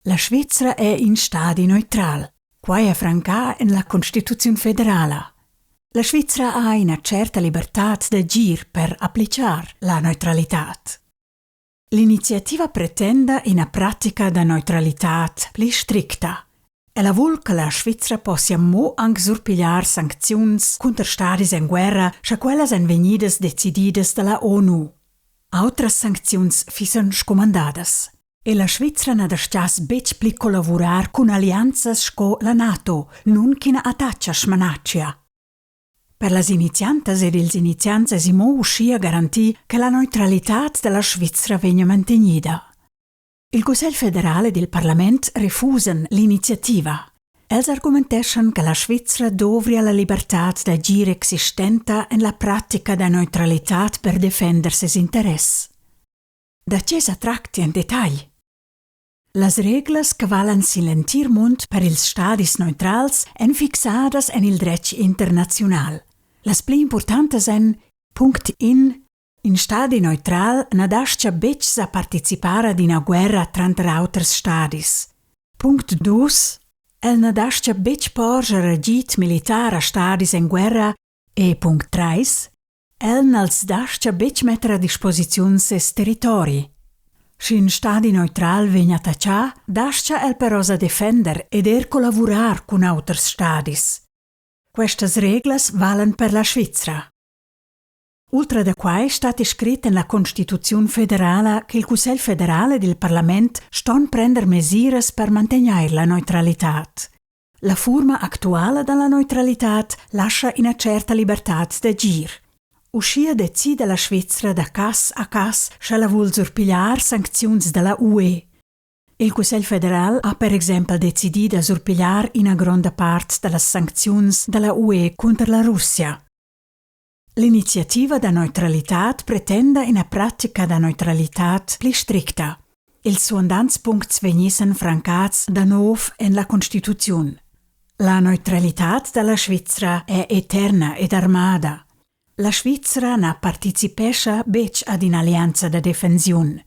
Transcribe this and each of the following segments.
La Svizzera è in stadi neutral, quai è franca in la Costituzione federale. La Svizzera ha una certa libertà d'agir per applicare la neutralità. L'iniziativa pretende una pratica da neutralità più stricta e la vuol che la Svizzera possa anche surpigliare sanzioni contro stati in guerra se quelle sono venite decidite dalla ONU. Altre sanzioni sono scomandate e la Svizzera ha deciso di collaborare con alleanze con la NATO, non con attacca smanaccia. Per le iniziantes ed ils inizianti si può uscire a garantire che la neutralità della Svizzera venga mantenuta. Il Consiglio federale del Parlamento refusano l'iniziativa. Els argumentano che la Svizzera dovrebbe la libertà di agire esistente nella pratica della neutralità per difendere i suoi interessi. Da che si tratta in dettaglio? Le regole che valen silentirmont per ils stadis neutrals sono fissate nel diritto internazionale. Le più importanti sono: punct in stadi neutral non dascia bec a partecipare ad una guerra tra altri stadis. Punct 2. El non dascia bec porge regit militare a stadis in guerra. E punct 3. El non dascia bec mettere a disposizione ses territori. Se in stadi neutral viene attacciato, dascia el però a difendere ed collaborare con altri stadis. Queste regole valen per la Svizzera. Oltre da quai è stato scritto nella Costituzione federale che il Consiglio federale del Parlamento sta a prendere misure per mantenere la neutralità. La forma attuale della neutralità lascia una certa libertà d'agire. Uscire decide la Svizzera da cas a cas se la vuol surpigliare sanzioni della UE. Il Consiglio federale ha per esempio deciso di surpigliare una grande parte delle sanzioni della UE contro la Russia. L'iniziativa da neutralità pretende una pratica da neutralità più stricta. Il suo andantspunkt venissero francati da nuovo nella Costituzione. La neutralità della Svizzera è eterna ed armata. La Svizzera non partecipa bec ad un'alleanza di difensione.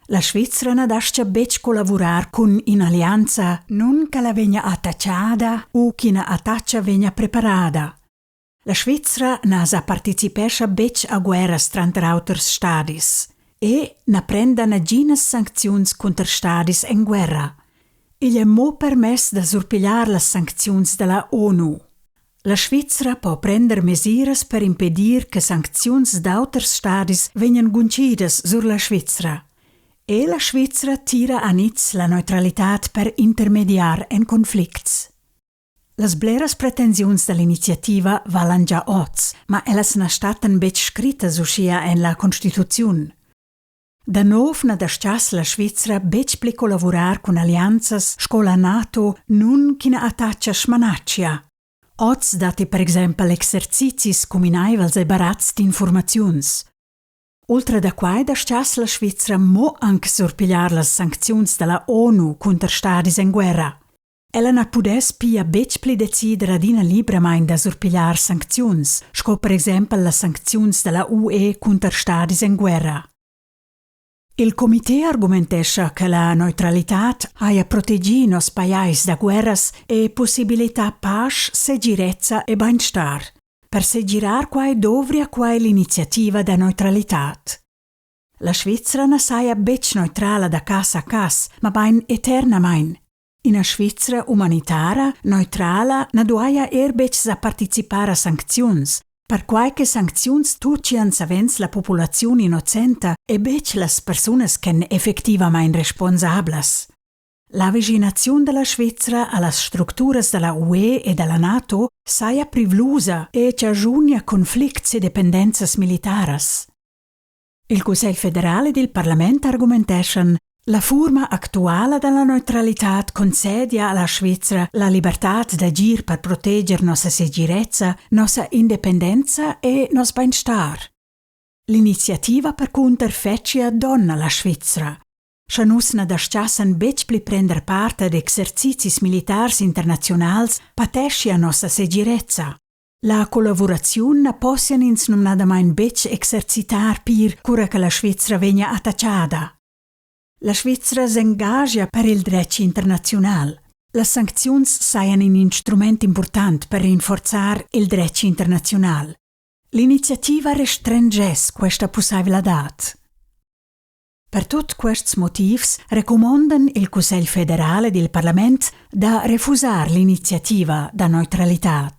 La Svizzera non dascia bec collaborare con un'alleanza non che la venga attacciata o che una attaccia venga preparata. La Svizzera non partecipa bec a guerre tra altri stati e non prende nessuna sanzioni contro stati in guerra. Il è mo permesso di surpigliare le sanzioni della ONU. La Svizzera può prendere misure per impedire che sanzioni da altri stati vengano guncite sulla Svizzera. E la Svizzera tira a la neutralità per intermediare in conflitti. Le bleras pretensioni dell'iniziativa valen già oz, ma elles non stanno bec scritte uscire nella Costituzione. Da nuovo non dascias la Svizzera bec pli collaborare con alleanze con la NATO non che ne attaccia smanaccia. Oz dati per esempio l'esercizi combinevoli e barats di informazioni. Oltre da quai dascias la Svizzera mo anche surpigliare le sanzioni della ONU contro stati in guerra. Ella non pudes pia bec pli decidere ad una libera main da surpigliare sanzioni, sco per esempio le sanzioni della UE contro stati in guerra. Il comité argumentesce che la neutralità ha proteggi nos paesi da guerras e possibilità pace, sicurezza e benestar, per segirar quai dovria quai l'iniziativa da neutralità. La Svizzera non saia bec neutrale da cas a cas, ma bain eterna main. In una Svizzera umanitaria, neutrale, non doia bec a partecipare a sanzioni, per qualche sanzioni tuccian savens la popolazione innocente e bec las personas che effettivamente responsables. La vicinazione della Svizzera alle strutture della UE e della NATO saia privlusa e cagiona conflitti e dipendenze militari. Il Consiglio federale del Parlamento argumentesce la forma attuale della neutralità concedia alla Svizzera la libertà d'agire per proteggere nostra sicurezza, nostra indipendenza e nostro benestar. L'iniziativa per contro fece donna la Svizzera. Se nus ne dasciassen bec pli prender parte ad esercizi militari internazionali, patescia nostra sicurezza. La collaborazione possiamo ins non nada mai bec esercitar per cura che la Svizzera venga attacciata. La Svizzera s'engagia per il diritto internazionale. Le sanzioni sono un strumento importante per rinforzare il diritto internazionale. L'iniziativa restringe questa possibilità. Per tutti questi motivi, raccomandano il Consiglio federale e il Parlamento da refusare l'iniziativa da neutralità.